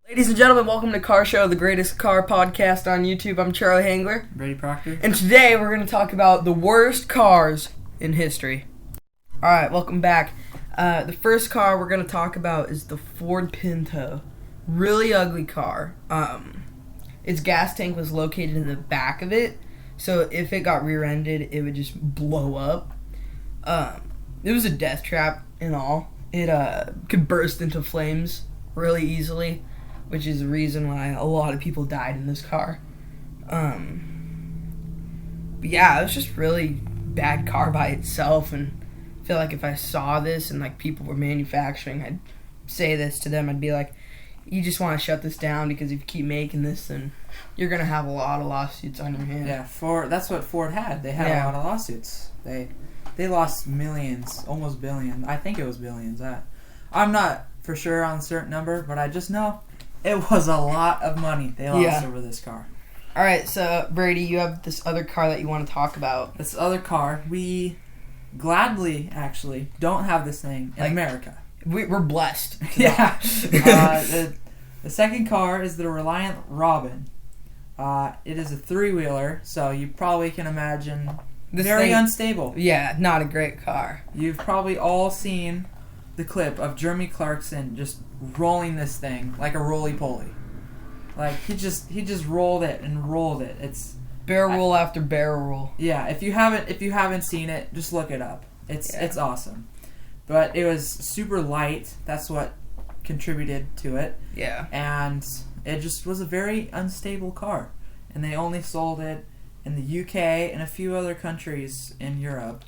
Ladies and gentlemen, welcome to Car Show, the greatest car podcast on YouTube. I'm Charlie Hangler. Brady Proctor. And today we're going to talk about the worst cars in history. Alright, welcome back. The first car we're going to talk about is the Ford Pinto. Really ugly car. Its gas tank was located in the back of it, so if it got rear-ended, it would just blow up. It was a death trap and all. It could burst into flames really easily, which is the reason why a lot of people died in this car. But yeah, it was just really bad car by itself, and I feel like if I saw this and like people were manufacturing, I'd say this to them. I'd be like, you just want to shut this down, because if you keep making this, then you're going to have a lot of lawsuits on your hands. Yeah, that's what Ford had. They had a lot of lawsuits. They lost millions, almost billions. I think it was billions. I'm not for sure on a certain number, but I just know it was a lot of money they lost over this car. All right, so Brady, you have this other car that you want to talk about. This other car, we gladly actually don't have this thing in America. We're blessed. Yeah. The second car is the Reliant Robin. It is a three-wheeler, so you probably can imagine very unstable. Yeah, not a great car. You've probably all seen the clip of Jeremy Clarkson just rolling this thing like a roly-poly. Like he just rolled it and rolled it. It's barrel roll after barrel roll. Yeah, if you haven't seen it, just look it up. It's awesome. But it was super light. That's what contributed to it. Yeah. And it just was a very unstable car. And they only sold it in the UK and a few other countries in Europe.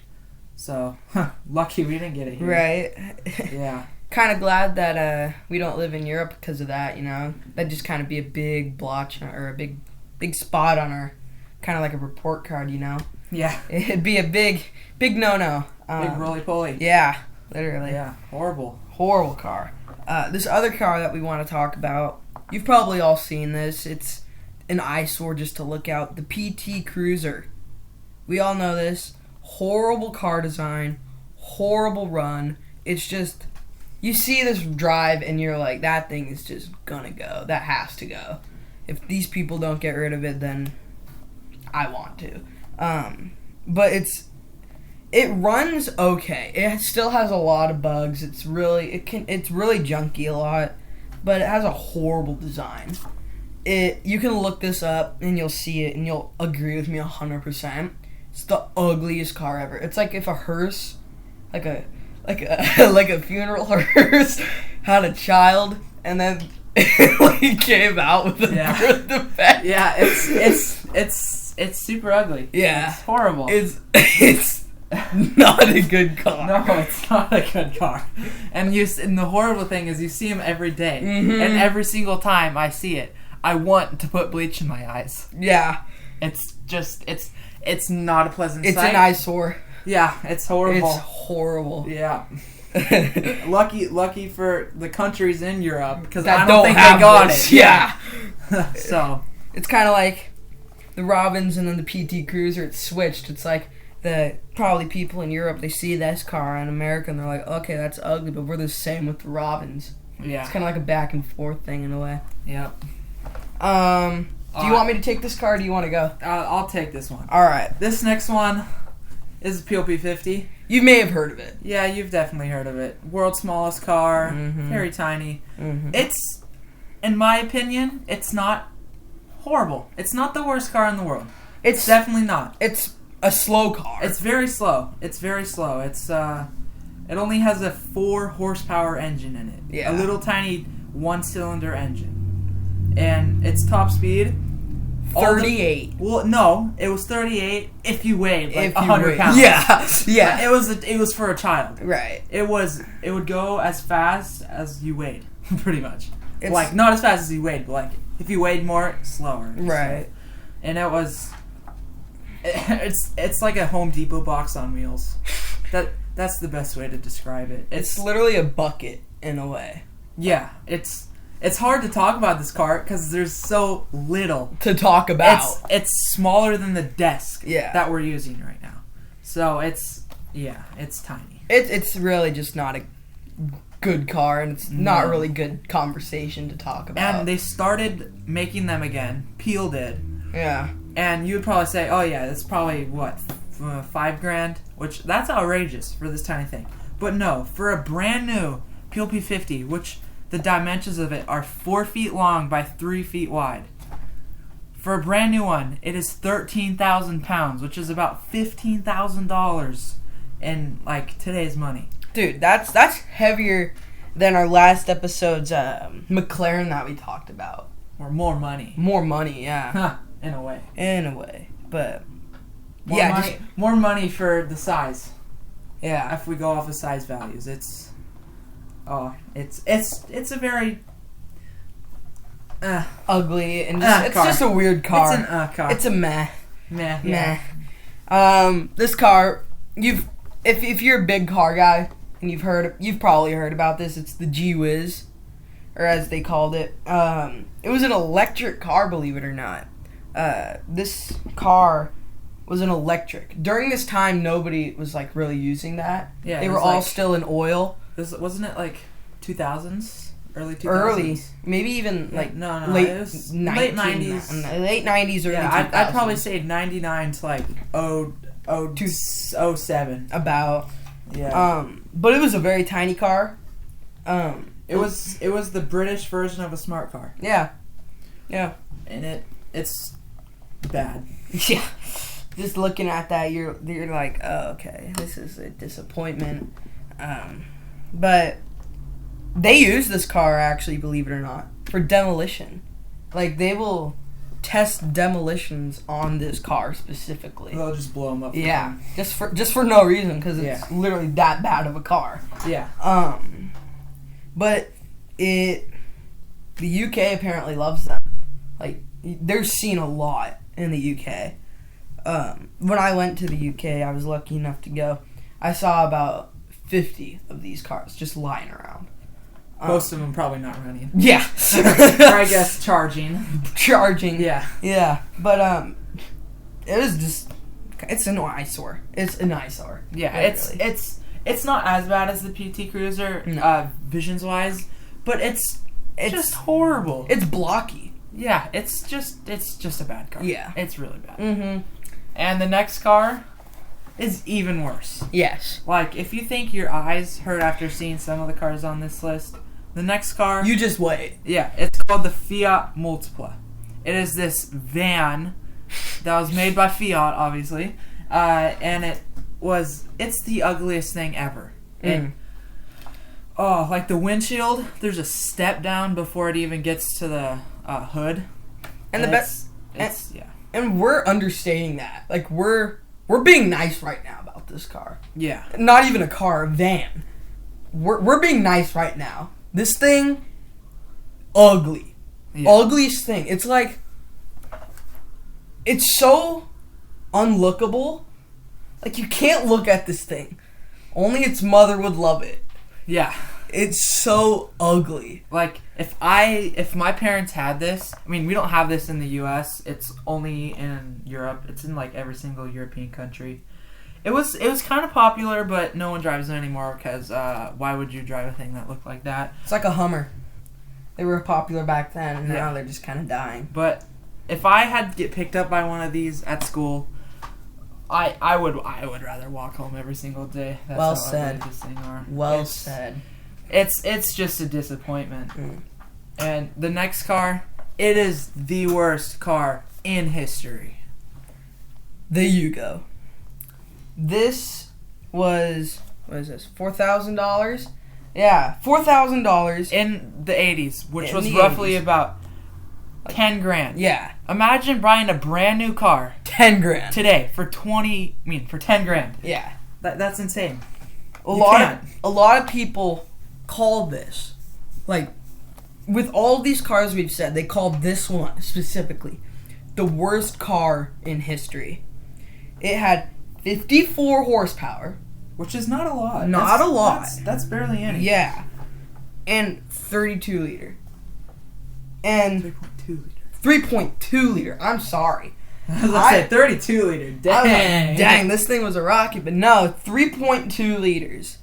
So, lucky we didn't get it here. Right. Yeah. Kind of glad that we don't live in Europe because of that, you know. That'd just kind of be a big blotch or a big spot on our, kind of like a report card, you know. Yeah. It'd be a big no-no. Big roly-poly. Yeah, literally. Yeah, horrible car. This other car that we want to talk about, you've probably all seen this. It's an eyesore just to look out. The PT Cruiser. We all know this. Horrible car design. Horrible run. It's just, you see this drive and you're like, that thing is just gonna go. That has to go. If these people don't get rid of it, then I want to. But it runs okay. It still has a lot of bugs. It's really junky a lot, but it has a horrible design. You can look this up and you'll see it and you'll agree with me 100%. It's the ugliest car ever. It's like if a hearse, like a funeral hearse, had a child and then it came out with the back. Yeah, it's super ugly. Yeah, it's horrible. It's not a good car. No, it's not a good car. And the horrible thing is you see them every day. Mm-hmm. And every single time I see it, I want to put bleach in my eyes. Yeah. It's not a pleasant sight. It's an eyesore. Yeah, it's horrible. It's horrible. Yeah. Lucky for the countries in Europe, because I don't think they got it. Yeah. So it's kind of like the Robins and then the PT Cruiser. It's switched. It's like probably people in Europe, they see this car in America and they're like, okay, that's ugly, but we're the same with the Robins. Yeah. It's kind of like a back and forth thing in a way. Yep. Do you want me to take this car or do you want to go? I'll take this one. Alright. This next one is a POP50. You may have heard of it. Yeah, you've definitely heard of it. World's smallest car. Mm-hmm. Very tiny. Mm-hmm. It's, in my opinion, it's not horrible. It's not the worst car in the world. It's definitely not. It's a slow car. It's very slow. It's it only has a 4 horsepower engine in it. Yeah. A little tiny 1-cylinder engine. And its top speed 38. Well, no, it was 38 if you weighed like 100 pounds. Yeah. Yeah. It was for a child. Right. It would go as fast as you weighed, pretty much. It's like not as fast as you weighed, but like if you weighed more, slower. Right. So. And it's like a Home Depot box on wheels. That's the best way to describe it. It's literally a bucket in a way. Yeah, it's hard to talk about this car because there's so little to talk about. It's smaller than the desk that we're using right now. So it's tiny. It's really just not a good car, and it's not really good conversation to talk about. And they started making them again. Peel did. Yeah. And you would probably say, oh yeah, it's probably, what, $5,000? Which, that's outrageous for this tiny thing. But no, for a brand new Peel P50, which the dimensions of it are 4 feet long by 3 feet wide. For a brand new one, it is 13,000 pounds, which is about $15,000 in, like, today's money. Dude, that's heavier than our last episode's McLaren that we talked about. Or more money. More money, yeah. Huh, in a way. In a way, but more money for the size. Yeah. If we go off of size values, it's a very ugly and it's just a weird car. It's an car. It's a meh. Meh. Yeah. This car, if you're a big car guy and you've probably heard about this. It's the Whiz, or as they called it. It was an electric car, believe it or not. This car was an electric. During this time, nobody was like really using that. Yeah, they were all still in oil. Wasn't it like 2000s? Early 2000s? Early. Maybe even like late 90s. Late 90s, early 2000s. I'd probably say 99 to like 07. About. Yeah. But it was a very tiny car. It was the British version of a smart car. Yeah. Yeah. And it's bad. Yeah. Just looking at that, you're like, oh, okay, this is a disappointment. But they use this car, actually, believe it or not, for demolition. Like, they will test demolitions on this car specifically. They'll just blow them up. Yeah, just for no reason, because it's literally that bad of a car. Yeah. But the UK apparently loves them. Like, they're seen a lot in the UK. When I went to the UK, I was lucky enough to go. I saw about 50 of these cars just lying around. Most of them probably not running. Yeah. Or I guess charging. Charging. Yeah. Yeah. But it was just, it's an eyesore. It's an eyesore. Yeah. Really. It's not as bad as the PT Cruiser, visions wise, but it's just horrible. It's blocky. Yeah. It's just a bad car. Yeah. It's really bad. Mm-hmm. And the next car is even worse. Yes. Like, if you think your eyes hurt after seeing some of the cars on this list, the next car... You just wait. Yeah, it's called the Fiat Multiplayer. It is this van that was made by Fiat, obviously, and it's the ugliest thing ever. Like the windshield, there's a step down before it even gets to the hood. And the best... yeah. And we're understating that. Like, we're being nice right now about this car. Yeah. Not even a car, a van. We're being nice right now. This thing, ugly. Yeah. Ugliest thing. It's like, it's so unlookable. Like, you can't look at this thing. Only its mother would love it. Yeah. It's so ugly. Like, if my parents had this, I mean, we don't have this in the U.S. It's only in Europe. It's in, like, every single European country. It was kind of popular, but no one drives it anymore because why would you drive a thing that looked like that? It's like a Hummer. They were popular back then, and now they're just kind of dying. But if I had to get picked up by one of these at school, I would rather walk home every single day. That's well how said. ugly this thing are. Well said. It's just a disappointment. And the next car, it is the worst car in history. The Hugo. This was, what is this, $4,000? Yeah, $4,000. In the 80s, which was roughly 80s. About $10,000. Yeah. Imagine buying a brand new car. $10,000. Today for $10,000. Yeah. That's insane. A lot of people call this, like, with all these cars we've said, they called this one specifically the worst car in history. It had 54 horsepower, which is not a lot. Not a lot. That's barely any. Yeah, and 32 liter, and 3.2 liter. 3.2 liter. I'm sorry. I said 32 liter. Dang. Dang, this thing was a rocket, but no, 3.2 liters.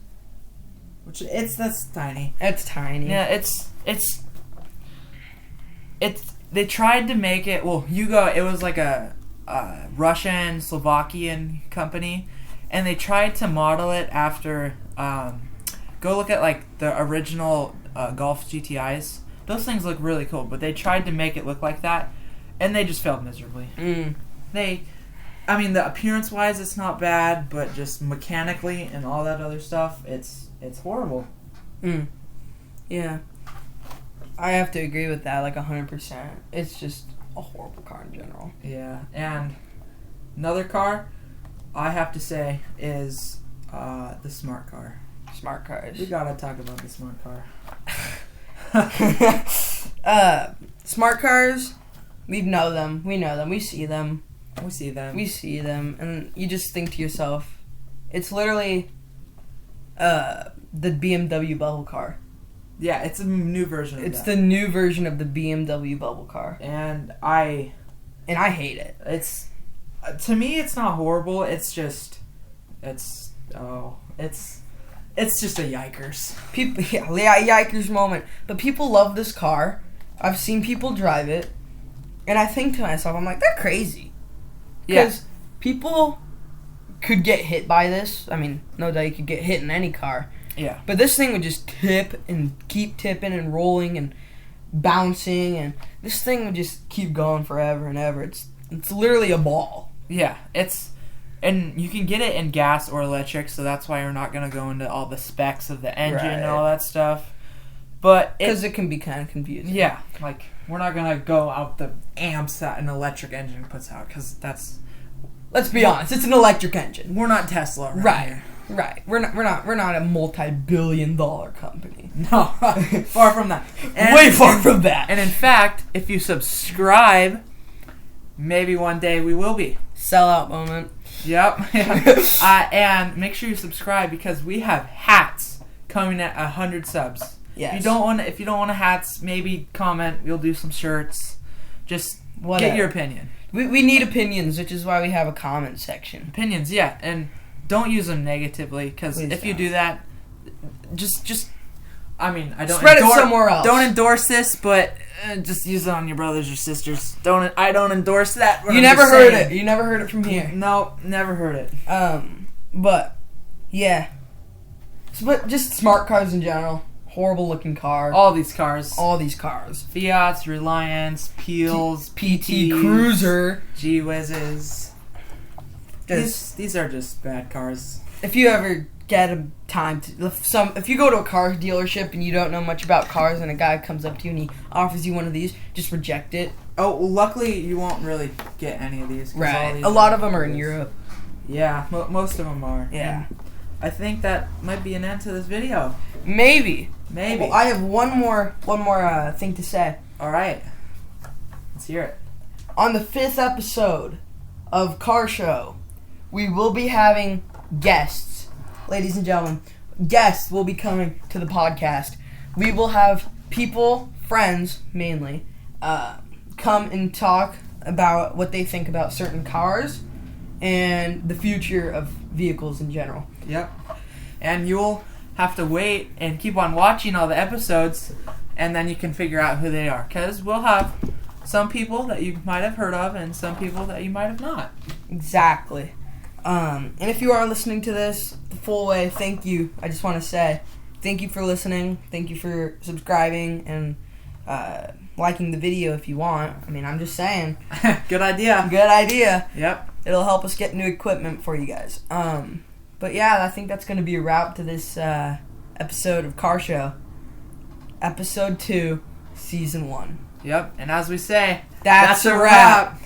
That's tiny. It's tiny. Yeah, it's. They tried to make it. Well, Hugo, it was like a Russian Slovakian company, and they tried to model it after. Go look at like the original Golf GTIs. Those things look really cool, but they tried to make it look like that, and they just failed miserably. I mean, the appearance-wise, it's not bad, but just mechanically and all that other stuff, it's horrible. Yeah. I have to agree with that, like 100%. It's just a horrible car in general. Yeah, and another car, I have to say, is the smart car. Smart cars. We gotta talk about the smart car. Smart cars, we know them. We see them. And you just think to yourself, it's literally the BMW bubble car. Yeah, it's a new version of that. It's the new version of the BMW bubble car. And I hate it. It's to me, it's not horrible. It's just it's just a yikers. People, yikers moment. But people love this car. I've seen people drive it, and I think to myself, I'm like, they're crazy. Because people could get hit by this. I mean, no doubt you could get hit in any car. Yeah. But this thing would just tip and keep tipping and rolling and bouncing, and this thing would just keep going forever and ever. It's literally a ball. Yeah, and you can get it in gas or electric, so that's why we're not going to go into all the specs of the engine and all that stuff. But because it can be kind of confusing. Yeah, like we're not going to go out the amps that an electric engine puts out, because that's. Let's be honest, it's an electric engine. We're not Tesla, right? We're not a multi-billion-dollar company. No, far from that. Way far from that. And in fact, if you subscribe, maybe one day we will be. Sellout moment. Yep. And make sure you subscribe, because we have hats coming at 100 subs. Yes. If you don't want hats, maybe comment. We'll do some shirts. Just get your opinion. We need opinions, which is why we have a comment section. Opinions, yeah, and don't use them negatively, because if you do that, just. I mean, I don't spread it somewhere else. Don't endorse this, but just use it on your brothers or sisters. I don't endorse that. You never heard it. You never heard it from here. No, never heard it. But yeah, but just smart cars in general. Horrible looking cars. All these cars. Fiats, Reliants, Peels, PT Cruiser, Whizzes. These are just bad cars. If you ever get a time to if you go to a car dealership and you don't know much about cars, and a guy comes up to you and he offers you one of these, just reject it. Oh, well, luckily you won't really get any of these. Right. A lot of them are in Europe. Yeah, most of them are. Yeah. And I think that might be an end to this video. Maybe. Maybe. Well, I have one more thing to say. All right. Let's hear it. On the 5th episode of Car Show, we will be having guests. Ladies and gentlemen, guests will be coming to the podcast. We will have people, friends mainly, come and talk about what they think about certain cars and the future of vehicles in general. Yep. And you'll have to wait and keep on watching all the episodes, and then you can figure out who they are. Because we'll have some people that you might have heard of and some people that you might have not. Exactly. And if you are listening to this the full way, thank you. I just want to say thank you for listening. Thank you for subscribing and liking the video if you want. I mean, I'm just saying. Good idea. Good idea. Yep. It'll help us get new equipment for you guys. But yeah, I think that's going to be a wrap to this episode of Car Show. Episode 2, Season 1. Yep. And as we say, that's a wrap.